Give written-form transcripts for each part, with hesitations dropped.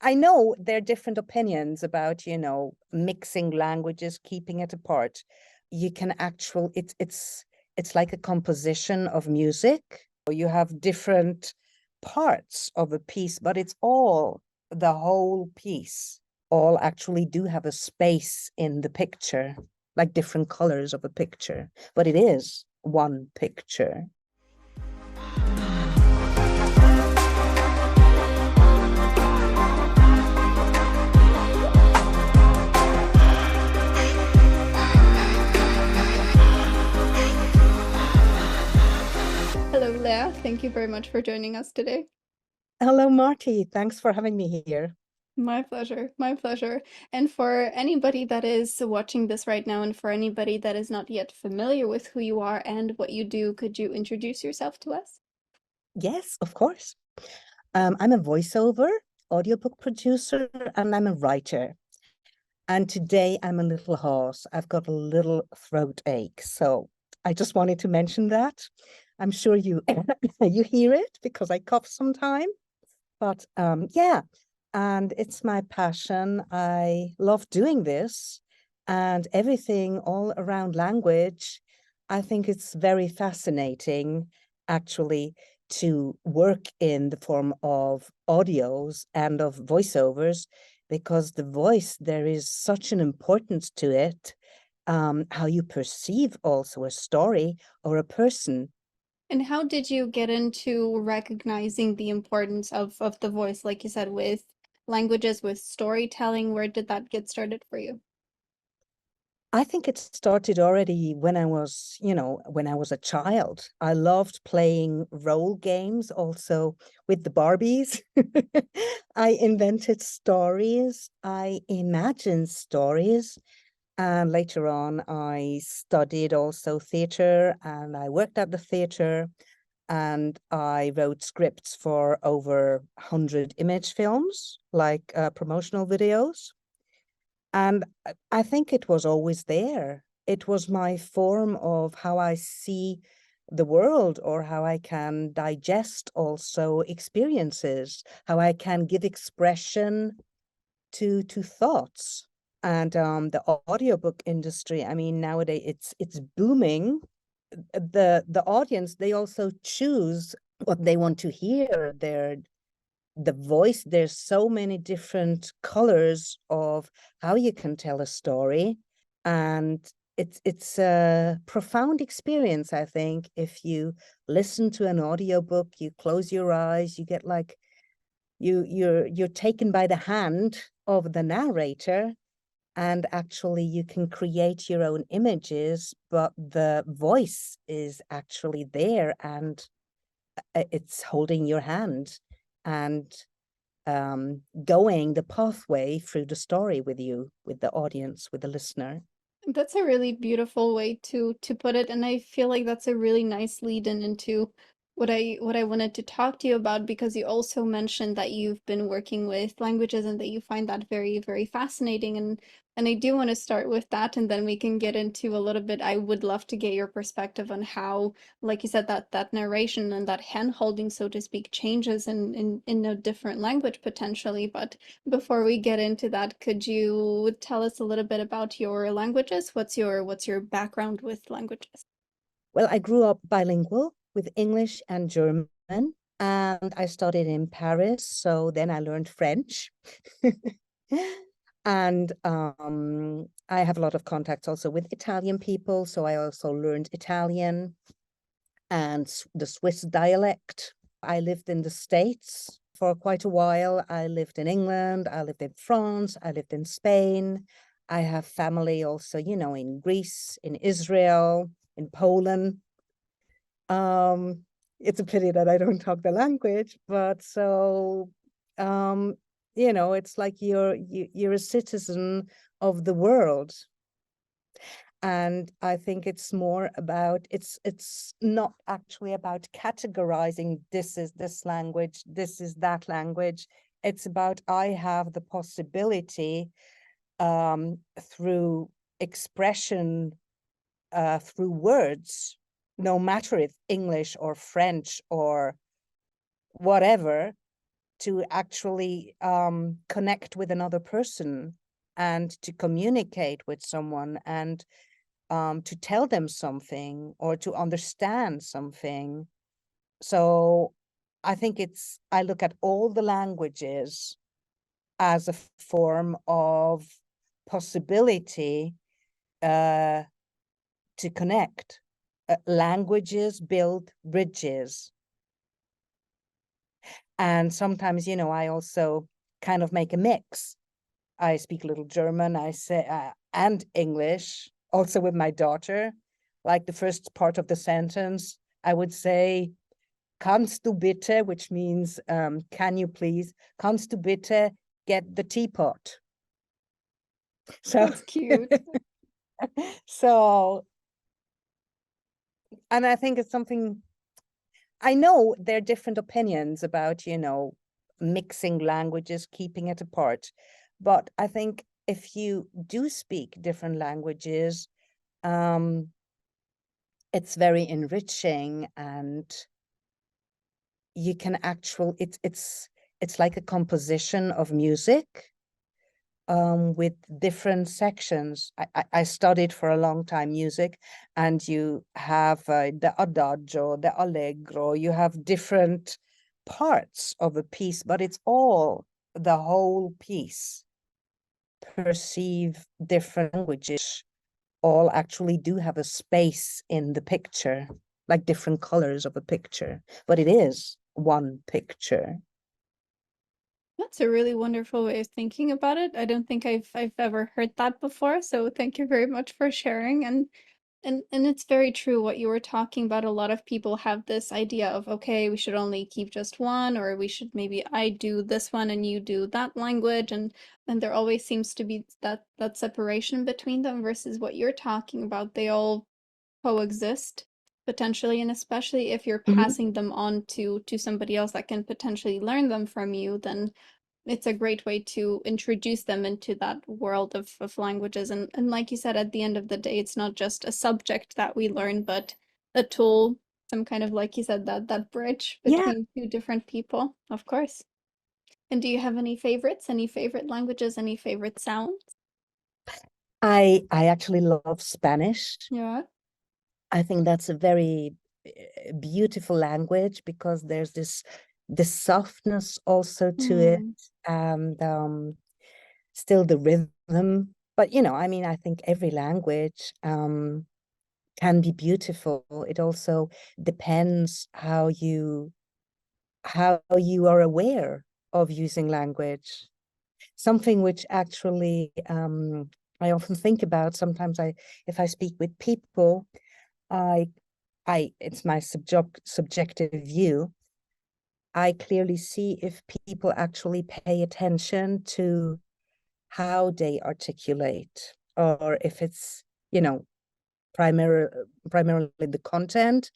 I know there are different opinions about, mixing languages, keeping it apart. You can it's like a composition of music. You have different parts of a piece, but it's all the whole piece. All actually do have a space in the picture, like different colors of a picture, but it is one picture. Hello, Lea. Thank you very much for joining us today. Hello, Marty. Thanks for having me here. My pleasure. My pleasure. And for anybody that is watching this right now, and for anybody that is not yet familiar with who you are and what you do, could you introduce yourself to us? Yes, of course. I'm a voiceover, audiobook producer, and I'm a writer. And today I'm a little hoarse. I've got a little throat ache. So I just wanted to mention that. I'm sure you you hear it because I cough sometime. But yeah, and it's my passion. I love doing this and everything all around language. I think it's very fascinating, actually, to work in the form of audios and of voiceovers, because the voice, there is such an importance to it, how you perceive also a story or a person. And how did you get into recognizing the importance of the voice, like you said, with languages, with storytelling? Where did that get started for you? I think it started already when when I was a child. I loved playing role games also with the Barbies. I invented stories. I imagined stories. And later on, I studied also theater and I worked at the theater and I wrote scripts for over 100 image films, like promotional videos. And I think it was always there. It was my form of how I see the world, or how I can digest also experiences, how I can give expression to thoughts. And the audiobook industry, I mean, nowadays it's booming. The audience, they also choose what they want to hear. The voice, there's so many different colors of how you can tell a story, and it's a profound experience. I think if you listen to an audiobook, you close your eyes, you get like you're taken by the hand of the narrator, and actually you can create your own images, but the voice is actually there, and it's holding your hand and going the pathway through the story with you, with the audience, with the listener. That's a really beautiful way to put it, and I feel like that's a really nice lead in into what I wanted to talk to you about, because you also mentioned that you've been working with languages and that you find that very, very fascinating, and I do want to start with that, and then we can get into a little bit. I would love to get your perspective on how, like you said, that narration and that hand holding, so to speak, changes in a different language potentially. But before we get into that, could you tell us a little bit about your languages? What's your background with languages? Well, I grew up bilingual with English and German, and I studied in Paris. So then I learned French. And I have a lot of contacts also with Italian people. So I also learned Italian and the Swiss dialect. I lived in the States for quite a while. I lived in England, I lived in France, I lived in Spain. I have family also, in Greece, in Israel, in Poland. It's a pity that I don't talk the language, but so it's like you're a citizen of the world. And I think it's more about, it's not actually about categorizing, this is this language, this is that language. It's about, I have the possibility through expression, through words, no matter if English or French or whatever, to actually connect with another person and to communicate with someone and to tell them something or to understand something. So I think I look at all the languages as a form of possibility uh, to connect. Languages build bridges. And sometimes, I also kind of make a mix. I speak a little German, I say, and English, also with my daughter. Like the first part of the sentence, I would say, kannst du bitte, which means, can you please, kannst du bitte get the teapot? So, That's cute. so, and I think it's something, I know there are different opinions about, mixing languages, keeping it apart. But I think if you do speak different languages, um, it's very enriching, and you can it's like a composition of music with different sections. I studied for a long time music, and you have the adagio, the allegro, you have different parts of a piece, but it's all the whole piece. Perceive different languages, all actually do have a space in the picture, like different colors of a picture, but it is one picture. That's a really wonderful way of thinking about it. I don't think I've ever heard that before, so thank you very much for sharing. And it's very true what you were talking about. A lot of people have this idea of, okay, we should only keep just one, or we should maybe I do this one and you do that language, and there always seems to be that separation between them versus what you're talking about. They all coexist potentially, and especially if you're Mhm. passing them on to somebody else that can potentially learn them from you, then it's a great way to introduce them into that world of languages. And like you said, at the end of the day, it's not just a subject that we learn, but a tool, some kind of, like you said, that bridge Yeah, between two different people, of course. And do you have any favorites, any favorite languages, any favorite sounds? I actually love Spanish. Yeah. I think that's a very beautiful language because there's this softness also to it, Mm. and still the rhythm. But I mean, I think every language can be beautiful. It also depends how you are aware of using language. Something which actually I often think about. Sometimes if I speak with people, I it's my subjective view. I clearly see if people actually pay attention to how they articulate, or if it's, primary, primarily the content,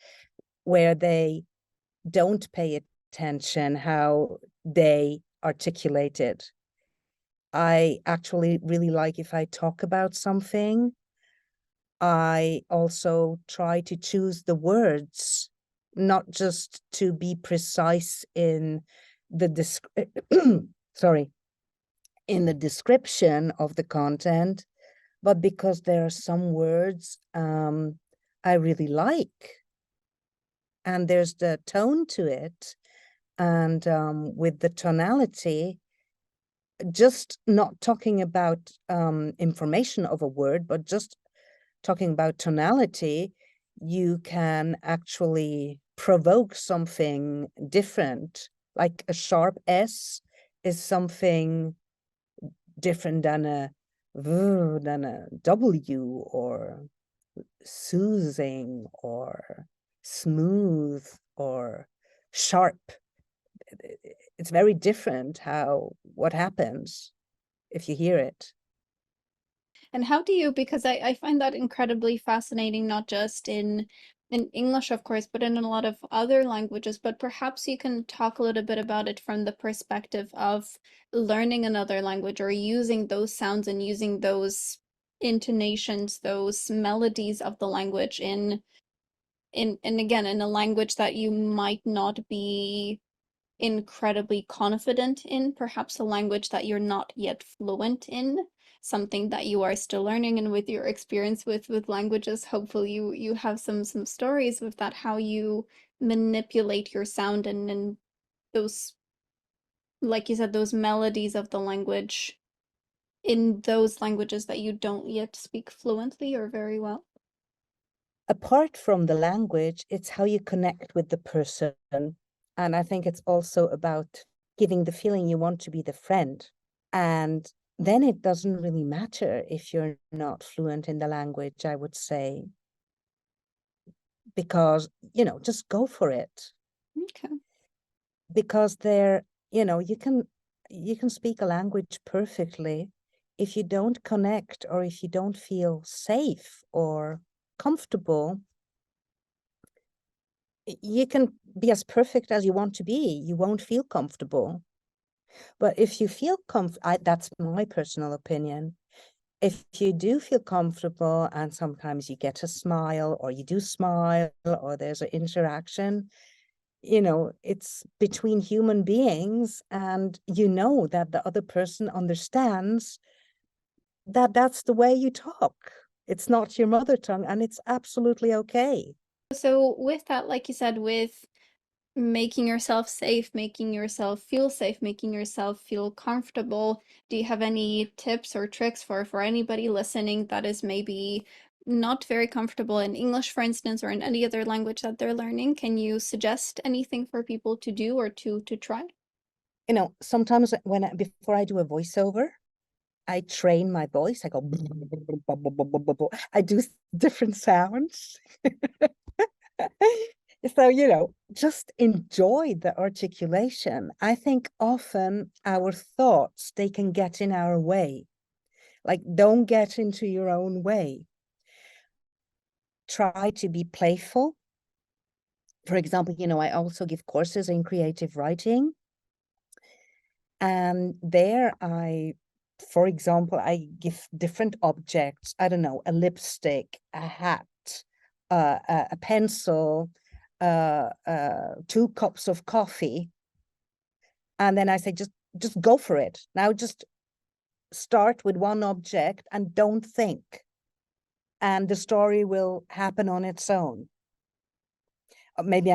where they don't pay attention how they articulate it. I actually really like, if I talk about something, I also try to choose the words, not just to be precise in sorry, in the description of the content, but because there are some words I really like, and there's the tone to it, and with the tonality, just not talking about information of a word, but just talking about tonality, you can actually provoke something different. Like a sharp S is something different than a V, than a W, or soothing, or smooth, or sharp. It's very different what happens if you hear it. And how do you, because I find that incredibly fascinating, not just in English, of course, but in a lot of other languages. But perhaps you can talk a little bit about it from the perspective of learning another language or using those sounds and using those intonations, those melodies of the language in again in a language that you might not be incredibly confident in, perhaps a language that you're not yet fluent in, something that you are still learning. And with your experience with languages, hopefully you have some stories with that, how you manipulate your sound and those, like you said, those melodies of the language in those languages that you don't yet speak fluently or very well. Apart from the language, it's how you connect with the person. And I think it's also about giving the feeling you want to be the friend. And then it doesn't really matter if you're not fluent in the language, I would say, because, just go for it. Okay. Because you can speak a language perfectly. If you don't connect or if you don't feel safe or comfortable, you can be as perfect as you want to be. You won't feel comfortable. But if you feel that's my personal opinion. If you do feel comfortable and sometimes you get a smile or you do smile or there's an interaction, it's between human beings and that the other person understands that that's the way you talk. It's not your mother tongue and it's absolutely okay. So with that, like you said, with making yourself safe, making yourself feel safe, making yourself feel comfortable, do you have any tips or tricks for anybody listening that is maybe not very comfortable in English, for instance, or in any other language that they're learning? Can you suggest anything for people to do or to try? Sometimes before I do a voiceover, I train my voice. I go, I do different sounds. So, just enjoy the articulation. I think often our thoughts, they can get in our way. Like, don't get into your own way. Try to be playful. For example, I also give courses in creative writing. And there for example, I give different objects. I don't know, a lipstick, a hat, a pencil, 2 cups of coffee. And then I say, just go for it. Now just start with one object and don't think. And the story will happen on its own. Maybe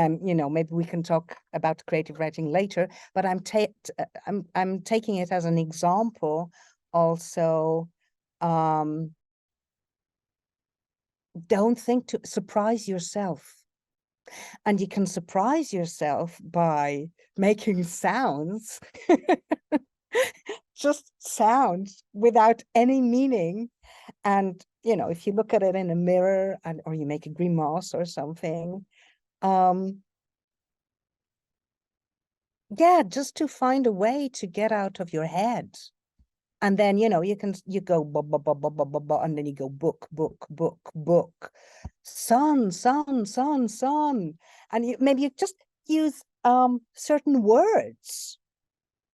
we can talk about creative writing later, but I'm taking it as an example also. Don't think, to surprise yourself. And you can surprise yourself by making sounds, just sounds without any meaning. And, if you look at it in a mirror or you make a grimace or something, yeah, just to find a way to get out of your head. And then, you go, and then you go, book, book, book, book, son, son, son, son. And maybe you just use certain words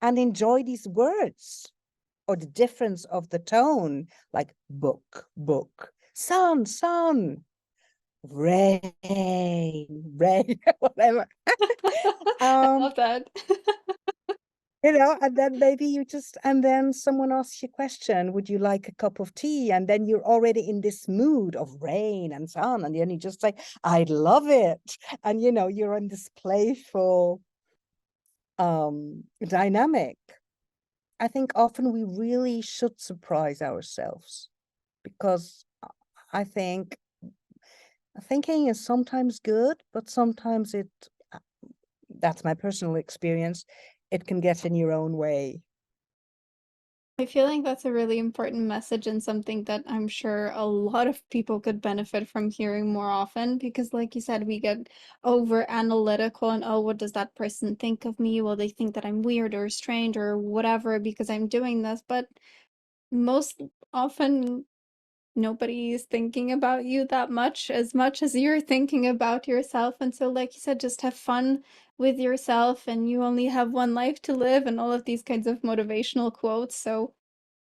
and enjoy these words or the difference of the tone, like book, book, son, son, rain, rain, whatever. I Um, love that. and then maybe and then someone asks you a question, would you like a cup of tea? And then you're already in this mood of rain and sun. And then you just say, I love it. And, you're in this playful dynamic. I think often we really should surprise ourselves because I think thinking is sometimes good, but sometimes that's my personal experience, it can get in your own way. I feel like that's a really important message and something that I'm sure a lot of people could benefit from hearing more often because, like you said, we get over analytical and, oh, what does that person think of me? Well, they think that I'm weird or strange or whatever because I'm doing this. But most often, nobody is thinking about you that much as you're thinking about yourself. And so, like you said, just have fun with yourself and you only have one life to live and all of these kinds of motivational quotes. So,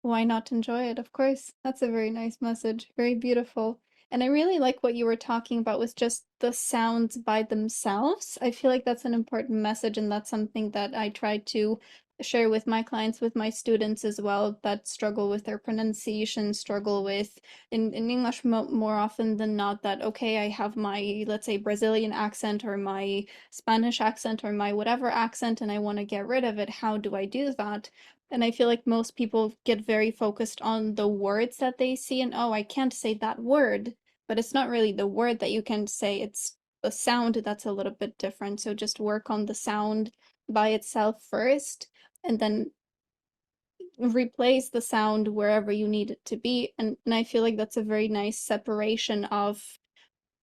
why not enjoy it? Of course. That's a very nice message. Very beautiful. And I really like what you were talking about with just the sounds by themselves. I feel like that's an important message, and that's something that I try to share with my clients, with my students as well, that struggle with their pronunciation, struggle with in English more often than not, that okay, I have my, let's say, Brazilian accent or my Spanish accent or my whatever accent, and I want to get rid of it. How do I do that? And I feel like most people get very focused on the words that they see, and oh, I can't say that word. But it's not really the word that you can say, it's the sound that's a little bit different. So just work on the sound by itself first, and then replace the sound wherever you need it to be. And I feel like that's a very nice separation of,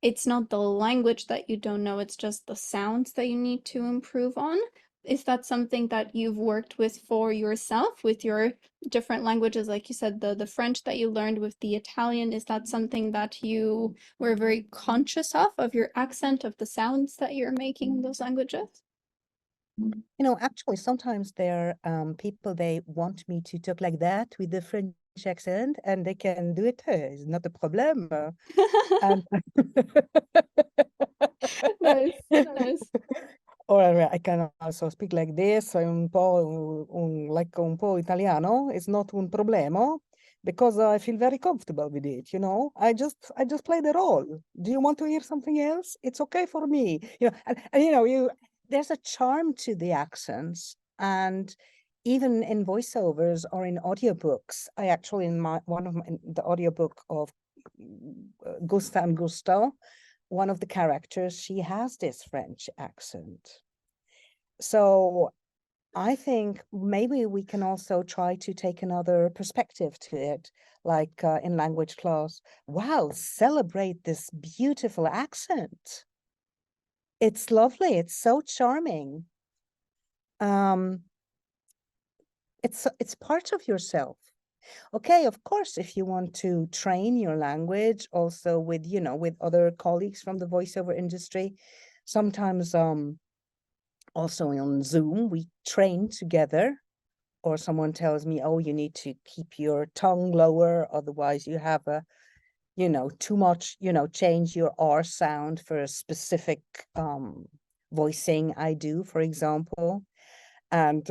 it's not the language that you don't know, it's just the sounds that you need to improve on. Is that something that you've worked with for yourself with your different languages? Like you said, the French that you learned with the Italian, is that something that you were very conscious of your accent, of the sounds that you're making in those languages? You know, actually, sometimes there are people, they want me to talk like that with the French accent, and they can do it. It's not a problem. And Nice, nice. or I can also speak like this, like un po' italiano. It's not un problema because I feel very comfortable with it, you know. I just play the role. Do you want to hear something else? It's okay for me. You know, and you know, there's a charm to the accents, and even in voiceovers or in audiobooks. I actually in the audiobook of Gusta and Gusto, one of the characters, she has this French accent. So I think maybe we can also try to take another perspective to it, like in language class. Wow, celebrate this beautiful accent. It's lovely. It's so charming. Um, it's part of yourself. Okay, of course, if you want to train your language also with, you know, with other colleagues from the voiceover industry, sometimes also on Zoom, we train together, or someone tells me, oh, you need to keep your tongue lower, otherwise you have a, you know, too much, you know, change your R sound for a specific voicing I do, for example. And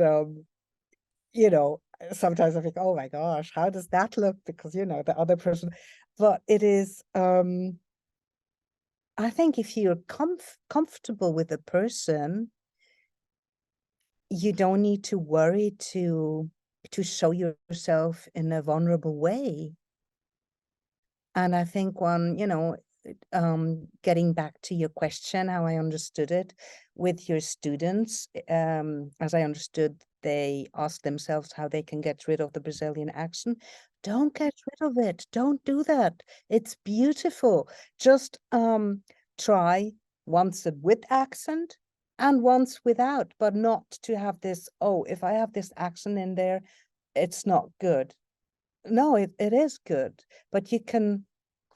you know, sometimes I think, oh my gosh, how does that look? Because, you know, the other person, but it is, I think if you're comfortable with a person, you don't need to worry to show yourself in a vulnerable way. And I think one, you know, getting back to your question, how I understood it with your students, as I understood, they ask themselves how they can get rid of the Brazilian accent. Don't get rid of it. Don't do that. It's beautiful. Just try once with accent and once without, but not to have this, oh, if I have this accent in there, it's not good. No, it is good, but you can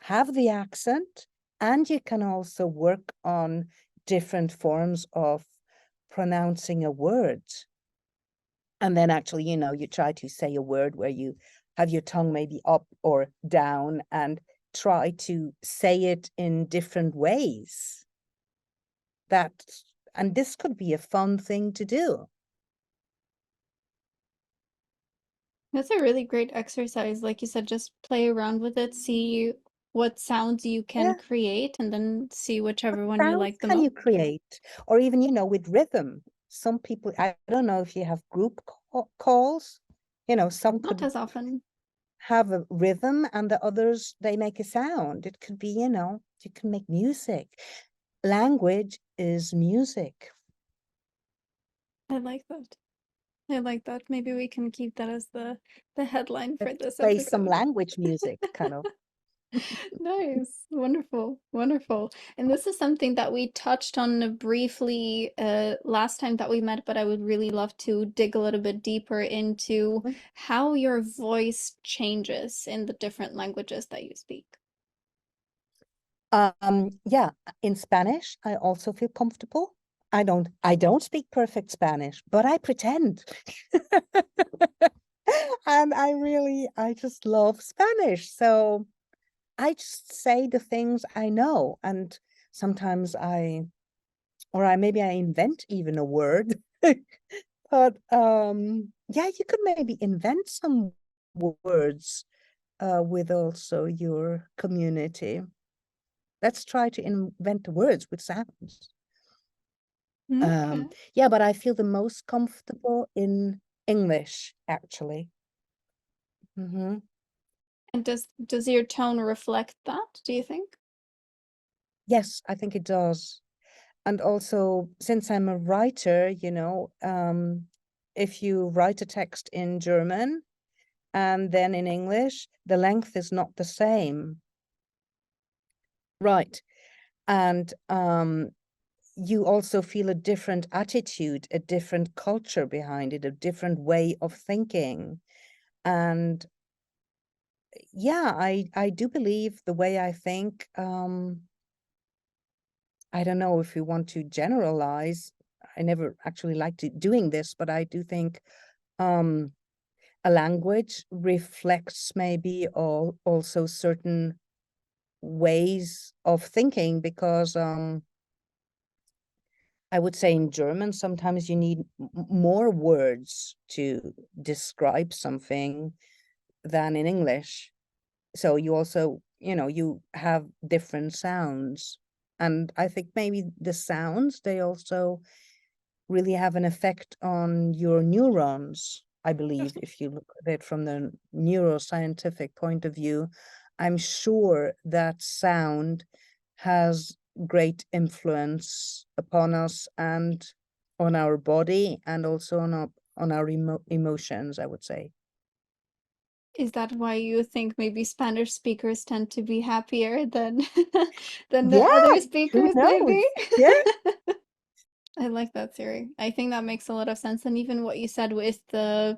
have the accent and you can also work on different forms of pronouncing a word. And then actually, you know, you try to say a word where you have your tongue maybe up or down and try to say it in different ways. That, and this could be a fun thing to do. That's a really great exercise. Like you said, just play around with it, see what sounds you can Yeah. create, and then see What whichever one you sounds like the can most. you create? Or even, you know, with rhythm. Some people, I don't know if you have group calls, you know, some Not could as often. have a rhythm and the others, they make a sound. It could be, you know, you can make music. Language is music. I like that. I like that. Maybe we can keep that as the headline for Let's this play some episode. language music, kind of. Nice. Wonderful. Wonderful. And this is something that we touched on briefly last time that we met, but I would really love to dig a little bit deeper into how your voice changes in the different languages that you speak. Yeah, in Spanish, I also feel comfortable. I don't speak perfect Spanish, but I pretend. And I just love Spanish. So I just say the things I know, and sometimes I maybe I invent even a word. But yeah, you could maybe invent some words with also your community. Let's try to invent words with sounds. Okay. Yeah, but I feel the most comfortable in English, actually. Hmm. And does your tone reflect that, do you think? Yes, I think it does. And also, since I'm a writer, if you write a text in German and then in English, the length is not the same. Right. And you also feel a different attitude, a different culture behind it, a different way of thinking. And yeah, I do believe the way I think, I don't know if we want to generalize. I never actually liked doing this, but I do think um a language reflects maybe all also certain ways of thinking, because I would say in German sometimes you need more words to describe something than in English. So you also, you have different sounds. And I think maybe the sounds, they also really have an effect on your neurons, I believe, if you look at it from the neuroscientific point of view. I'm sure that sound has great influence upon us and on our body, and also on our emotions, I would say. Is that why you think maybe Spanish speakers tend to be happier than than the Yeah, other who speakers, maybe? knows? Yeah, I like that theory. I think that makes a lot of sense. And even what you said with the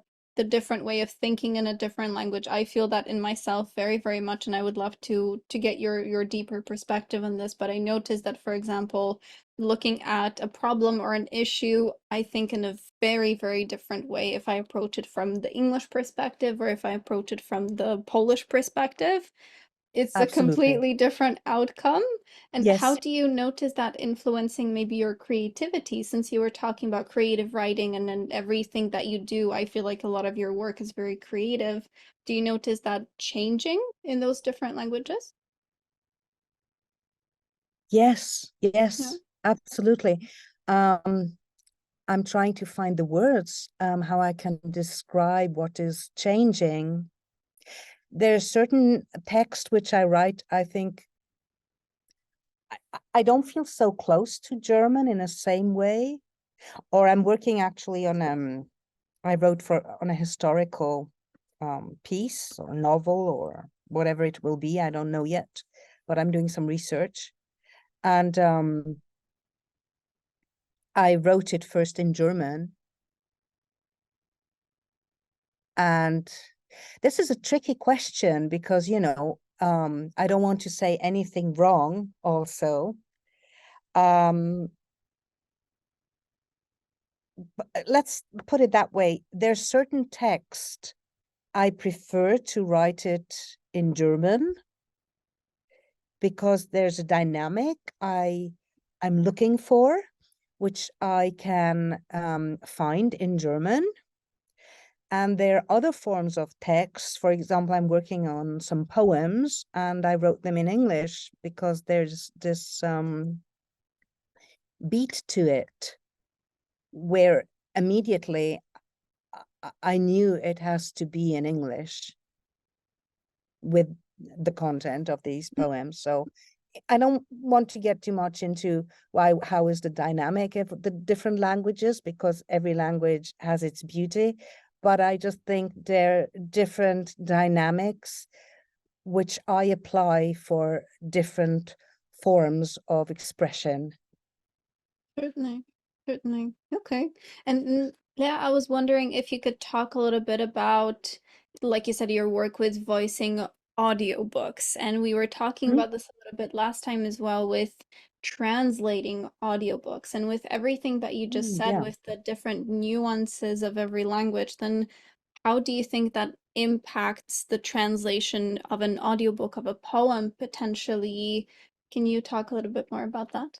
different way of thinking in a different language, I feel that in myself very, very much. And I would love to get your deeper perspective on this. But I noticed that, for example, looking at a problem or an issue, I think in a very, very different way if I approach it from the English perspective or if I approach it from the Polish perspective. It's a absolutely. completely different outcome. And how Yes. do you notice that influencing maybe your creativity? Since you were talking about creative writing and then everything that you do, I feel like a lot of your work is very creative. Do you notice that changing in those different languages? Yes, Yeah. yes, absolutely. Um, I'm trying to find the words, how I can describe what is changing. There's certain text which I write, I think I don't feel so close to German in the same way. Or I'm working actually on I wrote for on a historical piece or novel or whatever it will be. I don't know yet, but I'm doing some research. And I wrote it first in German. And this is a tricky question because, I don't want to say anything wrong also. Um, but let's put it that way. There's certain text I prefer to write it in German because there's a dynamic I'm looking for, which I can find in German. And there are other forms of text. For example, I'm working on some poems and I wrote them in English because there's this beat to it where immediately I knew it has to be in English with the content of these poems. So I don't want to get too much into how is the dynamic of the different languages, because every language has its beauty. But I just think there are different dynamics which I apply for different forms of expression. Certainly, certainly. Okay. And yeah, I was wondering if you could talk a little bit about, like you said, your work with voicing audiobooks. And we were talking Mm, about this a little bit last time as well with translating audiobooks. And with everything that you just said, yeah. with the different nuances of every language, then how do you think that impacts the translation of an audiobook of a poem potentially? Can you talk a little bit more about that?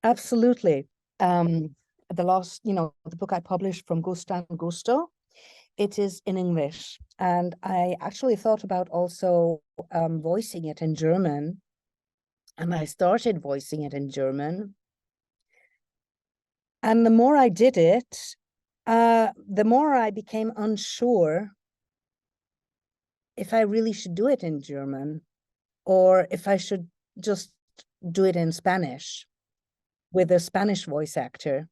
Absolutely. The last, the book I published from Gusta Gusto, it is in English. And I actually thought about also voicing it in German. And I started voicing it in German. And the more I did it, the more I became unsure if I really should do it in German or if I should just do it in Spanish with a Spanish voice actor.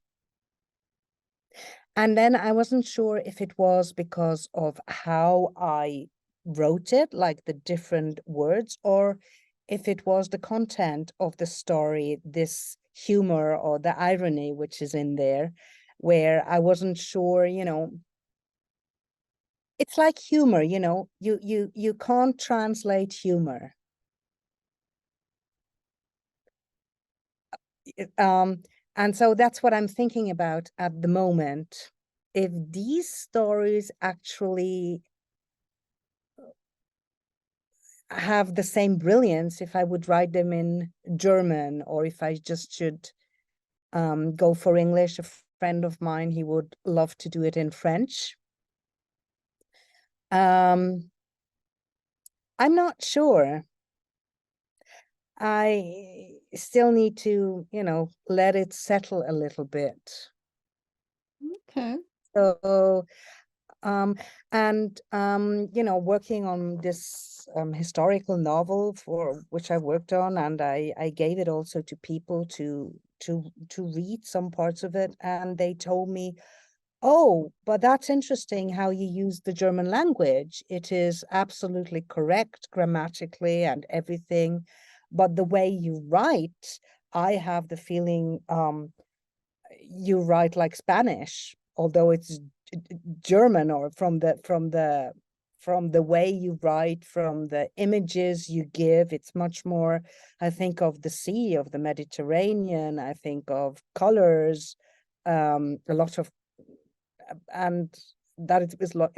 And then I wasn't sure if it was because of how I wrote it, like the different words, or if it was the content of the story, this humor or the irony which is in there, where I wasn't sure, it's like humor, you can't translate humor. And so that's what I'm thinking about at the moment. If these stories actually have the same brilliance, if I would write them in German, or if I just should go for English. A friend of mine, he would love to do it in French. I'm not sure. I still need to, let it settle a little bit. Okay. So, working on this historical novel for which I worked on, and I gave it also to people to read some parts of it, and they told me, oh, but that's interesting how you use the German language. It is absolutely correct grammatically and everything, but the way you write, I have the feeling you write like Spanish, although it's German, or from the way you write, from the images you give. It's much more, I think of the sea, of the Mediterranean, I think of colors, a lot of, and that it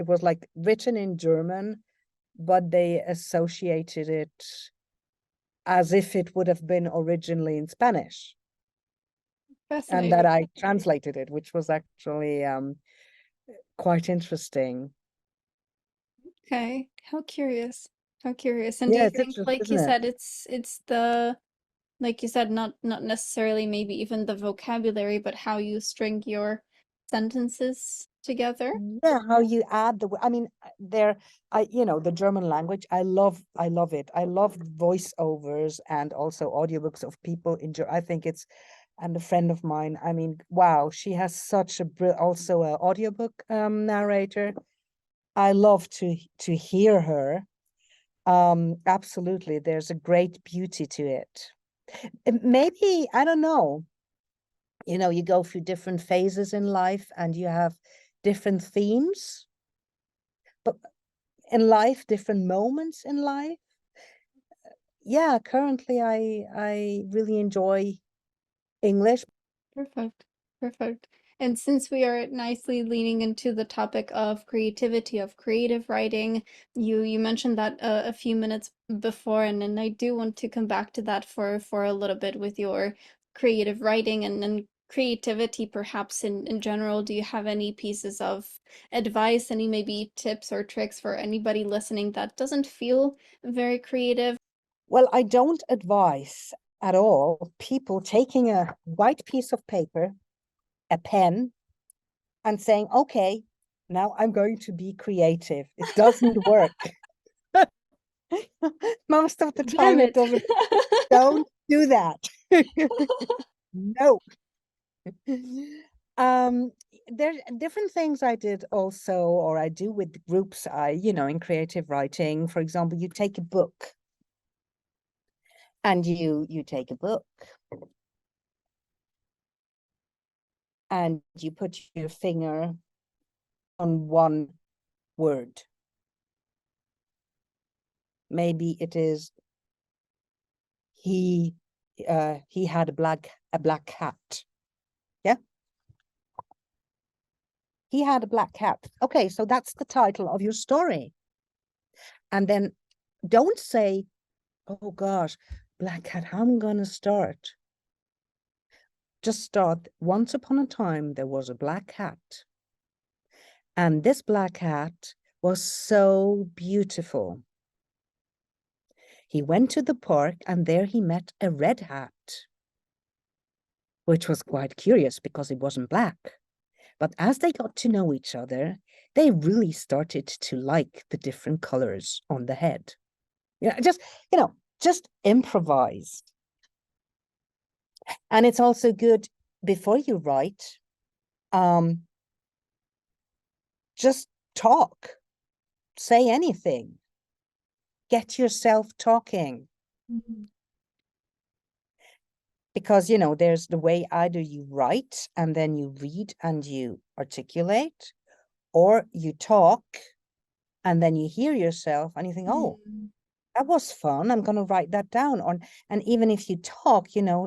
was like written in German, but they associated it as if it would have been originally in Spanish, and that Fascinating. I translated it, which was actually quite interesting. Okay. How curious. How curious. And do Yeah, you it's think, interesting, like you isn't it? said, it's the, like you said, not necessarily maybe even the vocabulary, but how you string your sentences together? Yeah, how you add I mean, the German language, I love it. I love voiceovers and also audiobooks of people in I think it's, and a friend of mine, I mean, wow, she has such a also a audiobook narrator. I love to hear her. Absolutely, there's a great beauty to it. Maybe, I don't know, you go through different phases in life and you have different themes, but in life, different moments in life. Yeah, currently I really enjoy English. Perfect. Perfect. And since we are nicely leaning into the topic of creativity, of creative writing, you mentioned that a few minutes before, and I do want to come back to that for a little bit with your creative writing and creativity perhaps in general. Do you have any pieces of advice, any maybe tips or tricks for anybody listening that doesn't feel very creative? Well, I don't advise at all people taking a white piece of paper, a pen, and saying, okay, now I'm going to be creative. It doesn't work. Most of the Damn time it it. doesn't. Don't do that. No. Um, there's different things I did also, or I do with groups, in creative writing. For example, you take a book and you take a book and you put your finger on one word. Maybe it is he he had a black cat. Yeah. he had a black cat. Okay, so that's the title of your story. And then don't say, oh gosh, black cat, how am I going to start? Just start, once upon a time, there was a black cat. And this black cat was so beautiful. He went to the park and there he met a red hat, which was quite curious because it wasn't black. But as they got to know each other, they really started to like the different colors on the head. Yeah, just improvise. And it's also good before you write, just talk, say anything, get yourself talking. Mhm. Because, there's the way either you write and then you read and you articulate, or you talk and then you hear yourself and you think, oh, Mm. that was fun. I'm going to write that down. And even if you talk,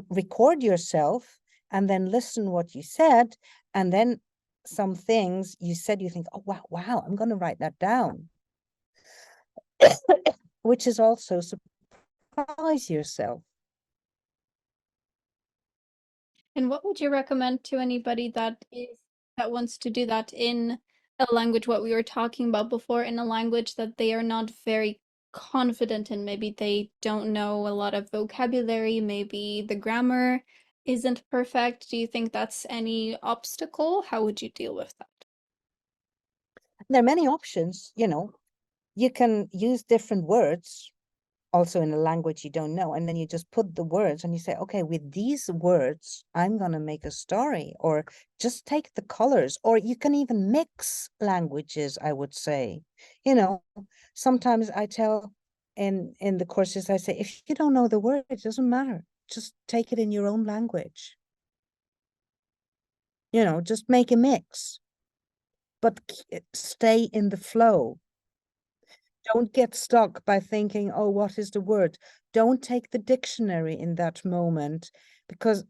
record yourself and then listen what you said. And then some things you said, you think, oh, wow, I'm going to write that down. Which is also surprise yourself. And what would you recommend to anybody that wants to do that in a language, what we were talking about before, in a language that they are not very confident in? Maybe they don't know a lot of vocabulary, maybe the grammar isn't perfect. Do you think that's any obstacle? How would you deal with that? There are many options, you can use different words also in a language you don't know. And then you just put the words and you say, okay, with these words, I'm going to make a story, or just take the colors, or you can even mix languages, I would say. Sometimes I tell in the courses, I say, if you don't know the word, it doesn't matter. Just take it in your own language. Just make a mix, but stay in the flow. Don't get stuck by thinking, oh, what is the word? Don't take the dictionary in that moment, because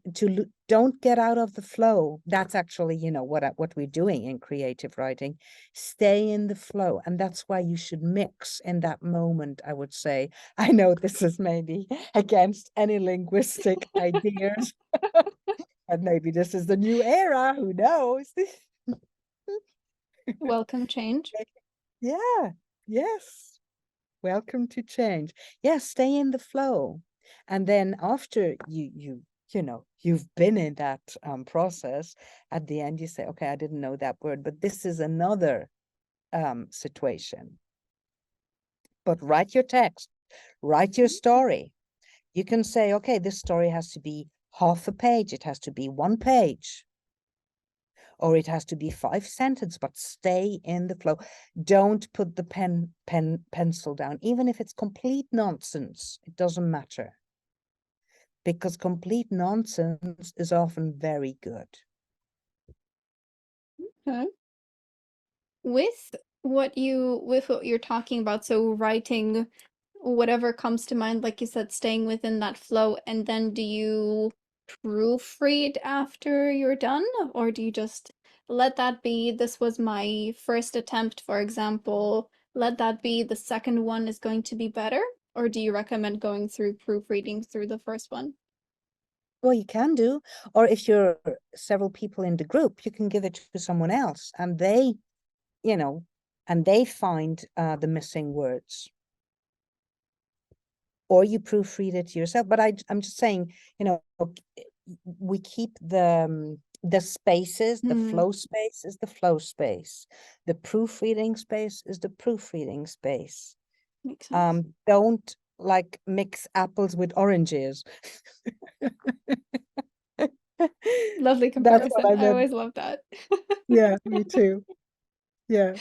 don't get out of the flow. That's actually, what we're doing in creative writing. Stay in the flow. And that's why you should mix in that moment, I would say. I know this is maybe against any linguistic ideas, and maybe this is the new era, who knows? Welcome change. Yeah, yes. Welcome to change. Yes, stay in the flow. And then after you've been in that process, at the end you say, okay, I didn't know that word, but this is another situation. But write your text, write your story. You can say, okay, this story has to be half a page, it has to be 1 page, or it has to be 5 sentences, but stay in the flow. Don't put the pencil down, even if it's complete nonsense. It doesn't matter, because complete nonsense is often very good. Okay. With what you're talking about, so writing whatever comes to mind, like you said, staying within that flow, and then do you proofread after you're done, or do you just let that be, this was my first attempt, for example, let that be, the second one is going to be better? Or do you recommend going through proofreading through the first one? Well, you can do, or if you're several people in the group, you can give it to someone else, and you know, they find the missing words, or you proofread it yourself. But I'm just saying, we keep the spaces, the Hmm, flow space is the flow space, the proofreading space is the proofreading space. makes sense. Don't like mix apples with oranges. Lovely That's what comparison. I I meant. always love that. Yeah, me too. Yeah.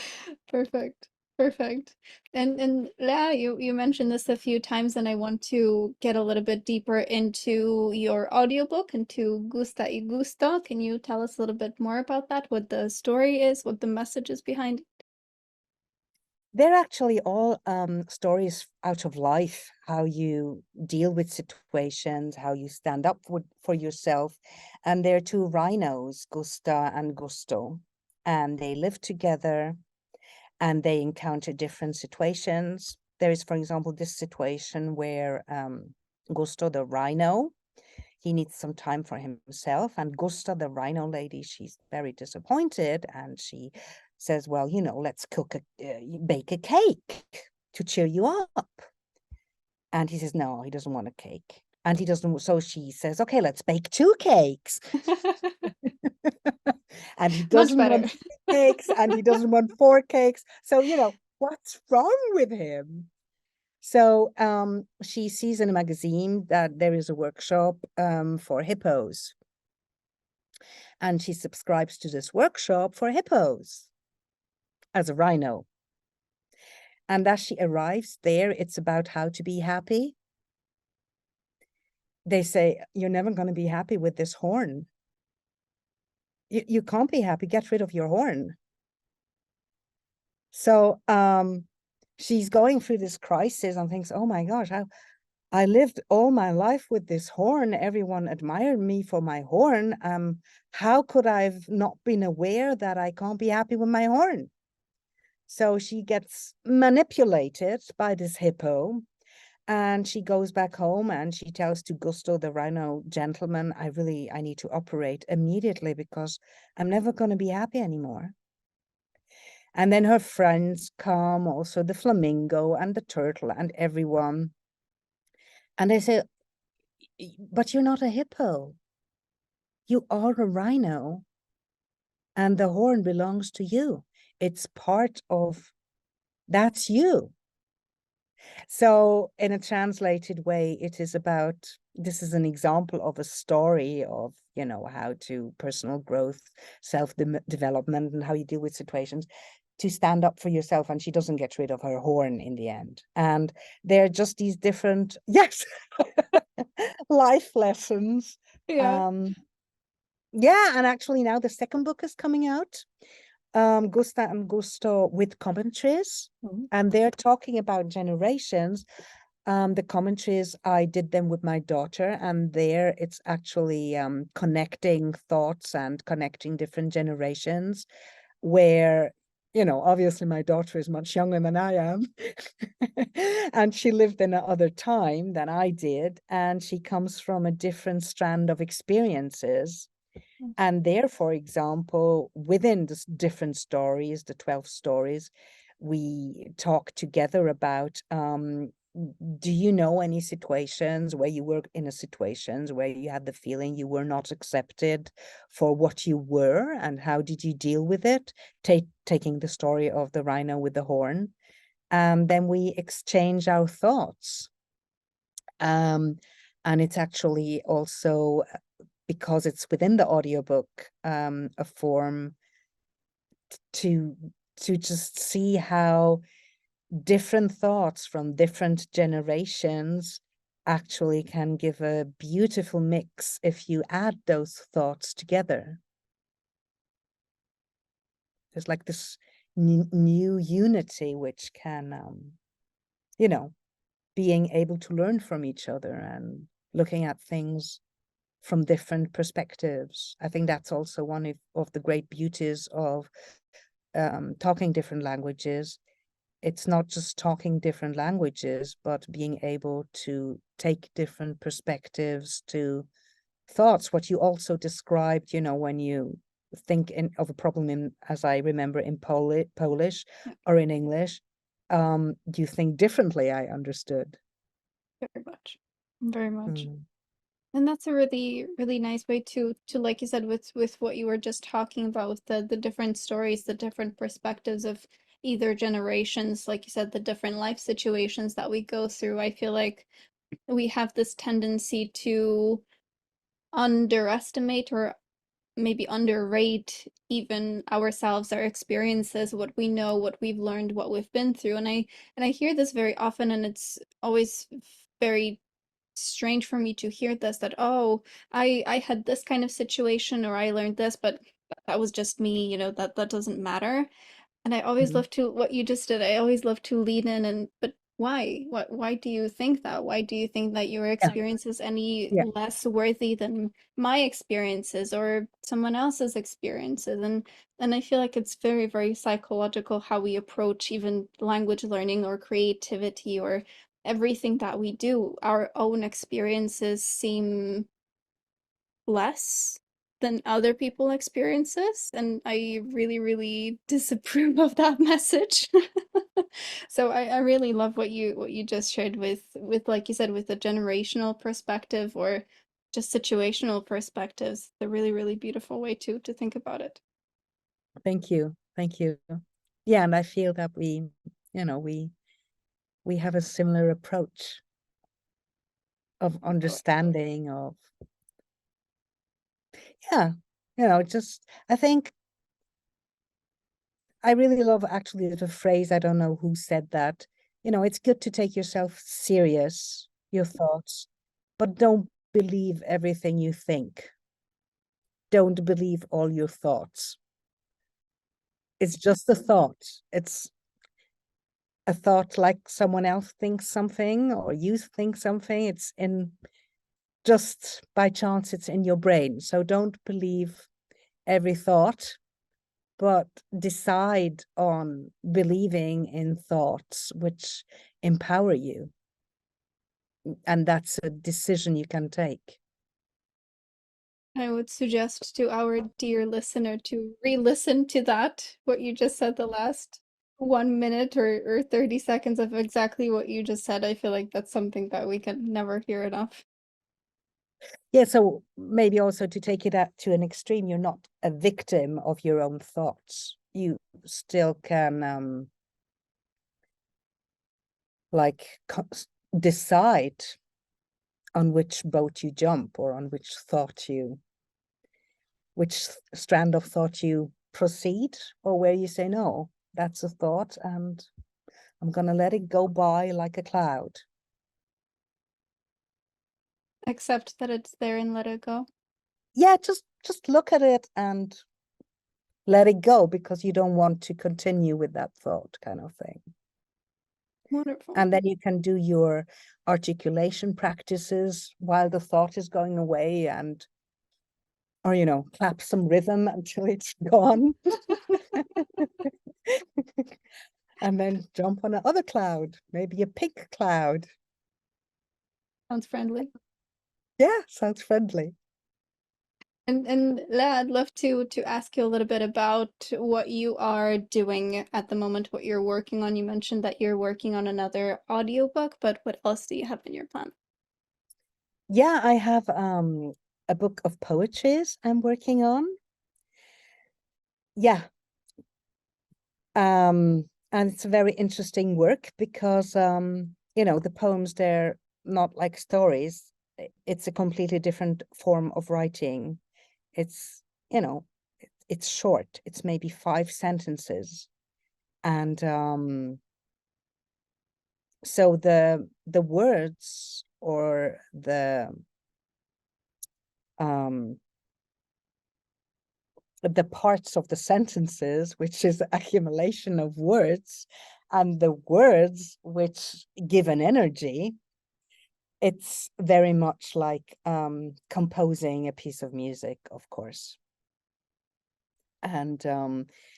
Perfect. Perfect. And Lea, you mentioned this a few times, and I want to get a little bit deeper into your audiobook, into Gusta Gusto. Can you tell us a little bit more about that? What the story is, what the message is behind it? They're actually all stories out of life, how you deal with situations, how you stand up for yourself. And they're two rhinos, Gusta and Gusto. and they live together and they encounter different situations. There is, for example, this situation where Gusto the rhino, he needs some time for himself, and Gusta the rhino lady, she's very disappointed, and she says, well, let's bake a cake to cheer you up. And he says, no, he doesn't want a cake. And he doesn't, so she says, okay, let's bake 2 cakes. And he Much doesn't better. want 3 cakes, and he doesn't want 4 cakes. So, what's wrong with him? So she sees in a magazine that there is a workshop for hippos. And she subscribes to this workshop for hippos as a rhino. And as she arrives there, it's about how to be happy. They say, you're never going to be happy with this horn. You can't be happy. Get rid of your horn. So she's going through this crisis and thinks, oh my gosh, I lived all my life with this horn. Everyone admired me for my horn. How could I've not been aware that I can't be happy with my horn? So she gets manipulated by this hippo, and she goes back home and she tells to Gusto, the rhino gentleman, I need to operate immediately because I'm never going to be happy anymore. And then her friends come, also the flamingo and the turtle and everyone. And they say, but you're not a hippo. You are a rhino. And the horn belongs to you. It's part of, that's you. So in a translated way, it is about, this is an example of a story of, how to personal growth, self-development, and how you deal with situations to stand up for yourself. And she doesn't get rid of her horn in the end. And they're just these different, yes, life lessons. Yeah. Yeah, and actually now the second book is coming out, Gusta and Gusto with commentaries, and they're talking about generations. The commentaries, I did them with my daughter, and there it's actually connecting thoughts and connecting different generations where, obviously my daughter is much younger than I am and she lived in another time than I did, and she comes from a different strand of experiences. And there, for example, within the different stories, the 12 stories, we talk together about, do you know any situations where you were in a situations where you had the feeling you were not accepted for what you were, and how did you deal with it? Taking the story of the rhino with the horn. And then we exchange our thoughts. And it's actually also, because it's within the audiobook, a form to just see how different thoughts from different generations actually can give a beautiful mix if you add those thoughts together. There's like this new unity which can, being able to learn from each other and looking at things from different perspectives. I think that's also one of the great beauties of talking different languages. It's not just talking different languages, but being able to take different perspectives to thoughts. What you also described, when you think of a problem in, as I remember, in Polish or in English, you think differently, I understood. Very much. Very much. Mm. And that's a really, really nice way to like you said, with what you were just talking about, with the different stories, the different perspectives of either generations, like you said, the different life situations that we go through. I feel like we have this tendency to underestimate or maybe underrate even ourselves, our experiences, what we know, what we've learned, what we've been through. And I hear this very often, and it's always very strange for me to hear this, that, oh, I had this kind of situation, or I learned this, but that was just me, that doesn't matter. And I always Mhm. love to, what you just did, I always love to lean in, and but Why? Why do you think that? Why do you think that your Yeah, experience is any yeah. less worthy than my experiences or someone else's experiences? And I feel like it's very, very psychological how we approach even language learning or creativity or everything that we do. Our own experiences seem less than other people experiences, and I really, really disapprove of that message. So I really love what you just shared with like you said with the generational perspective or just situational perspectives. A really, really beautiful way to think about it. Thank you. Thank you. Yeah, and I feel that we have a similar approach of understanding of, yeah, just I think I really love actually the phrase, I don't know who said that, it's good to take yourself serious, your thoughts, but don't believe everything you think. Don't believe all your thoughts. It's just a thought. It's a thought like someone else thinks something or you think something. It's in just by chance, it's in your brain. So don't believe every thought, but decide on believing in thoughts which empower you. And that's a decision you can take. I would suggest to our dear listener to re-listen to that, what you just said, the last 1 minute or 30 seconds of exactly what you just said. I feel like that's something that we can never hear enough. Yeah, so maybe also to take it out to an extreme, you're not a victim of your own thoughts. You still can like decide on which boat you jump or on which strand of thought you proceed, or where you say, no, that's a thought and I'm gonna let it go by like a cloud. Accept that it's there and let it go. Yeah, just look at it and let it go because you don't want to continue with that thought, kind of thing. Wonderful. And then you can do your articulation practices while the thought is going away, and or clap some rhythm until it's gone. And then jump on another cloud, maybe a pink cloud. Sounds friendly. Yeah, sounds friendly. And Lea, I'd love to ask you a little bit about what you are doing at the moment, what you're working on. You mentioned that you're working on another audiobook, but what else do you have in your plan? Yeah, I have a book of poetries I'm working on. Yeah. And it's a very interesting work because the poems, they're not like stories. It's a completely different form of writing. It's, it's short. It's maybe 5 sentences. And so the words or um the parts of the sentences, which is the accumulation of words, and the words which give an energy, it's very much like composing a piece of music, of course. And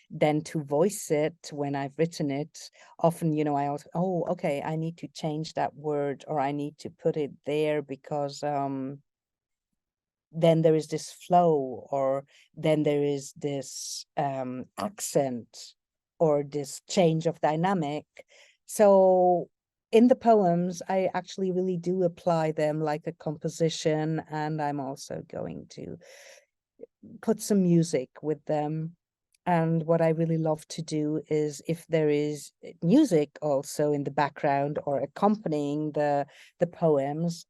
then to voice it when I've written it, often, I also, oh, okay, I need to change that word or I need to put it there because then there is this flow, or then there is this accent or this change of dynamic. So in the poems, I actually really do apply them like a composition, and I'm also going to put some music with them. And what I really love to do is, if there is music also in the background or accompanying the poems,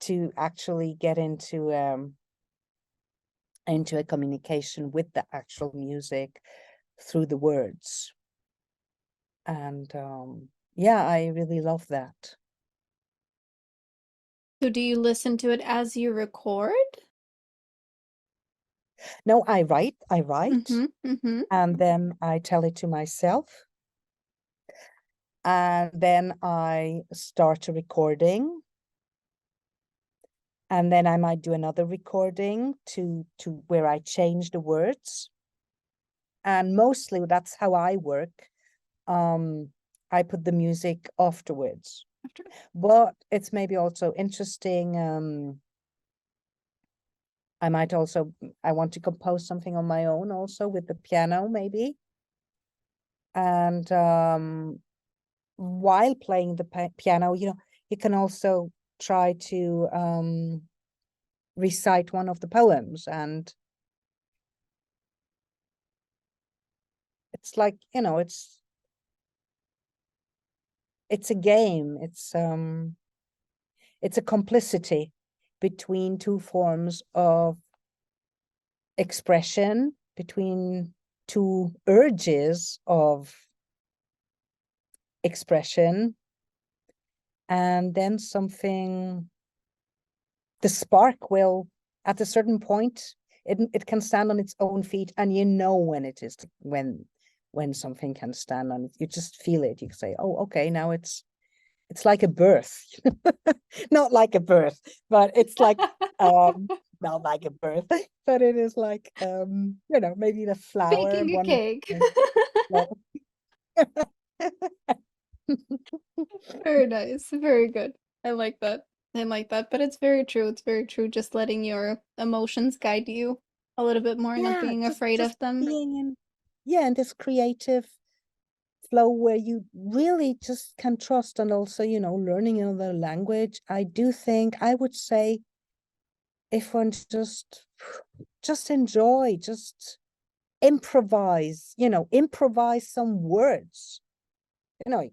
to actually get into a communication with the actual music through the words. And yeah, I really love that. So do you listen to it as you record? No, I write, Mm-hmm. Mm-hmm. and then I tell it to myself. And then I start a recording. And then I might do another recording to where I change the words. And mostly that's how I work. I put the music afterwards. After. But it's maybe also interesting. I might also, I want to compose something on my own also with the piano maybe. And while playing the piano, you know, you can also try to recite one of the poems, and it's like, you know, it's a game. It's a complicity between two forms of expression, between two urges of expression, and then something, the spark will, at a certain point, it can stand on its own feet, and you know when it is, when something can stand on it. You just feel it. You can say, oh, okay, now it's like a birth. Not like a birth, but it's like not like a birth, but it is like you know, maybe the flower, Baking a one. cake. Well, Very nice. Very good. I like that. I like that. But it's very true. It's very true. Just letting your emotions guide you a little bit more, not yeah, being just afraid just of them. being in, yeah, in this creative flow where you really just can trust, and also, you know, learning another language. I do think I would say if one just enjoy, just improvise, you know, improvise some words, you know,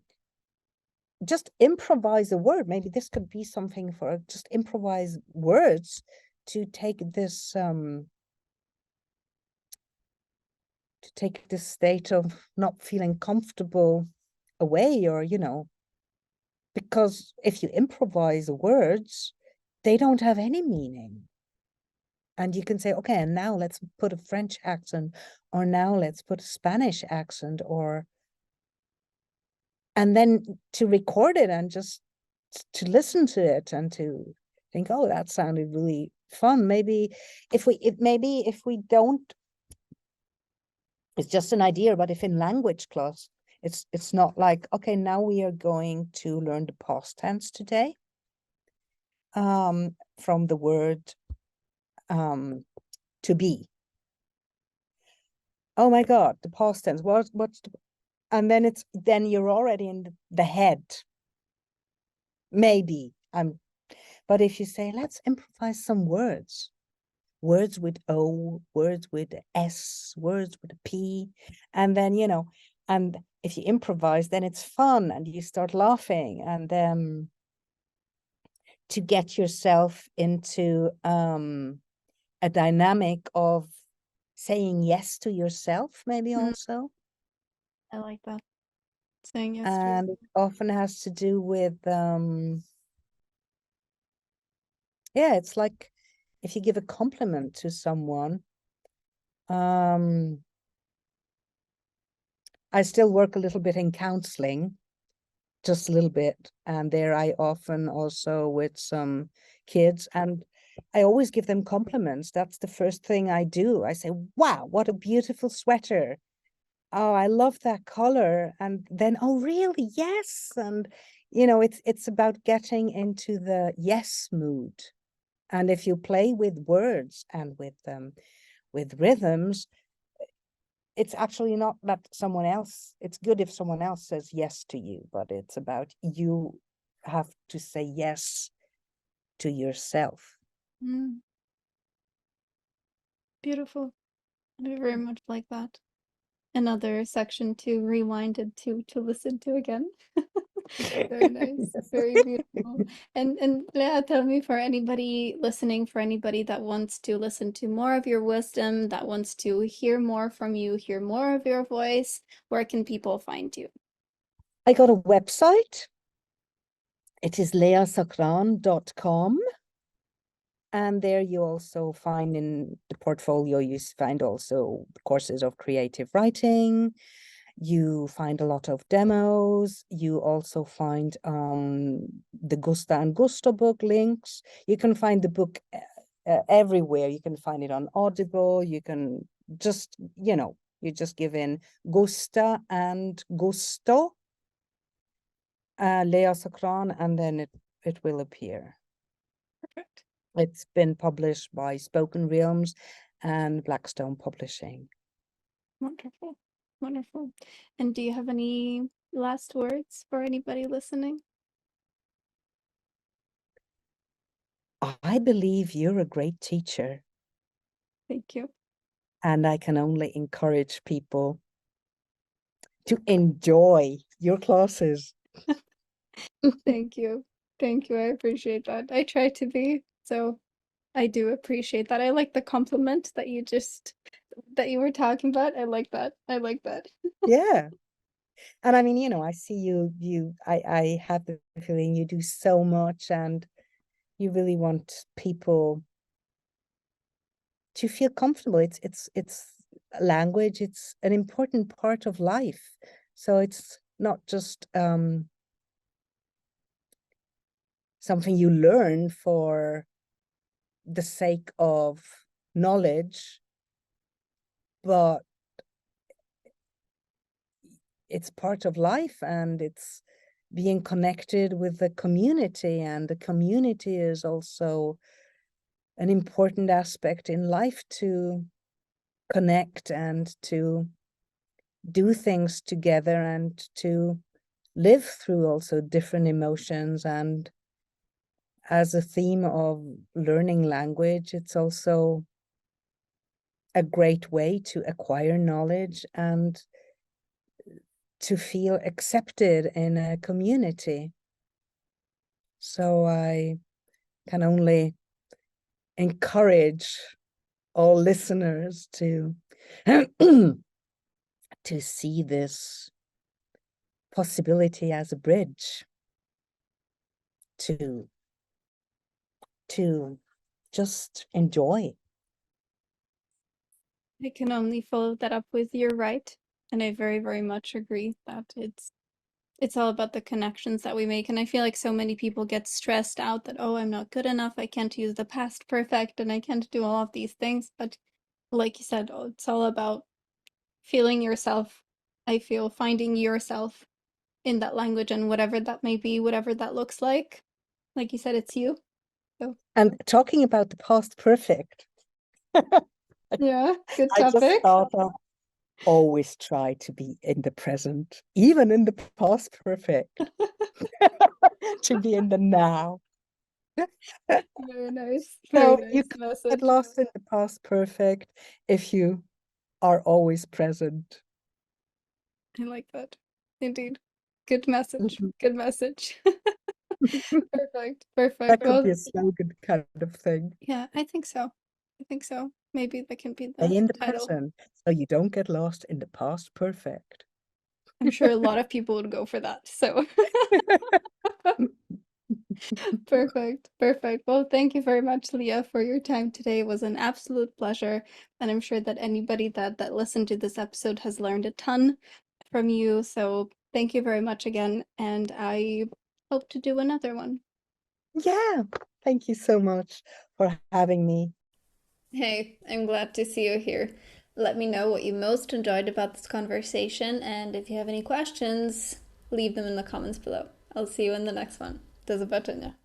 just improvise a word. Maybe this could be something for just improvise words to take this state of not feeling comfortable away, or, you know, because if you improvise words, they don't have any meaning. And you can say, okay, and now let's put a French accent, or now let's put a Spanish accent, or, and then to record it and just to listen to it and to think, oh, that sounded really fun. Maybe if we don't, it's just an idea, but if in language class, it's not like, okay, now we are going to learn the past tense today, from the word to be. Oh my God, the past tense. What's the, and then you're already in the head. Maybe but if you say, let's improvise some words, words with O, words with S, words with a P, and then, you know, and if you improvise, then it's fun and you start laughing, and to get yourself into a dynamic of saying yes to yourself, maybe Mm, also. I like that. Saying yes to And it yourself. often has to do with yeah, it's like if you give a compliment to someone. I still work a little bit in counseling, just a little bit, and there I often also with some kids, and I always give them compliments. That's the first thing I do. I say, wow, what a beautiful sweater. Oh, I love that color. And then, oh, really? Yes. And, you know, it's about getting into the yes mood. And if you play with words and with rhythms, it's actually not that someone else, it's good if someone else says yes to you, but it's about you have to say yes to yourself. Mm, beautiful. I very much like that. Another section to rewind and to listen to again. Very nice. Yes. Very beautiful. And Leah, tell me, for anybody listening, for anybody that wants to listen to more of your wisdom, that wants to hear more from you, hear more of your voice, where can people find you? I got a website. It is leasakran.com. And there you also find in the portfolio, you find also courses of creative writing. You find a lot of demos. You also find the Gusta and Gusto book links. You can find the book everywhere. You can find it on Audible. You can just, you just give in Gusta and Gusto, Lea Sakran, and then it will appear. Perfect. It's been published by Spoken Realms and Blackstone Publishing. Wonderful. Wonderful. And do you have any last words for anybody listening? I believe you're a great teacher, Thank you. and I can only encourage people to enjoy your classes. Thank you. Thank you. I appreciate that. I try to be. So I do appreciate that. I like the compliment that you were talking about. I like that. I like that. Yeah. And I mean, I see I have the feeling you do so much, and you really want people to feel comfortable. It's language, it's an important part of life. So it's not just something you learn for the sake of knowledge, but it's part of life, and it's being connected with the community, and the community is also an important aspect in life, to connect and to do things together and to live through also different emotions. And as a theme of learning language, it's also a great way to acquire knowledge and to feel accepted in a community. So I can only encourage all listeners to to see this possibility as a bridge to just enjoy. I can only follow that up with you're right. And I very, very much agree that it's all about the connections that we make. And I feel like so many people get stressed out that, oh, I'm not good enough. I can't use the past perfect and I can't do all of these things. But like you said, oh, it's all about feeling yourself. I feel finding yourself in that language and whatever that may be, whatever that looks like. Like you said, it's you. So And talking about the past perfect, yeah, good I just topic. thought of always try to be in the present, even in the past perfect, to be in the now. Very So you nice can get message. lost in the past perfect if you are always present. I like that. Indeed. Good message. Mhm. Good message. Perfect. That Perfect. could be Well, a slogan kind of thing. yeah, I think so. I think so. Maybe that can be the Stay in the title. present so you don't get lost in the past perfect. I'm sure a lot of people would go for that. So perfect. Perfect. Well, thank you very much, Leah, for your time today. It was an absolute pleasure. And I'm sure that anybody that listened to this episode has learned a ton from you. So thank you very much again. And I hope to do another one. Yeah, thank you so much for having me. Hey, I'm glad to see you here. Let me know what you most enjoyed about this conversation, and if you have any questions, leave them in the comments below. I'll see you in the next one. Do zobaczenia.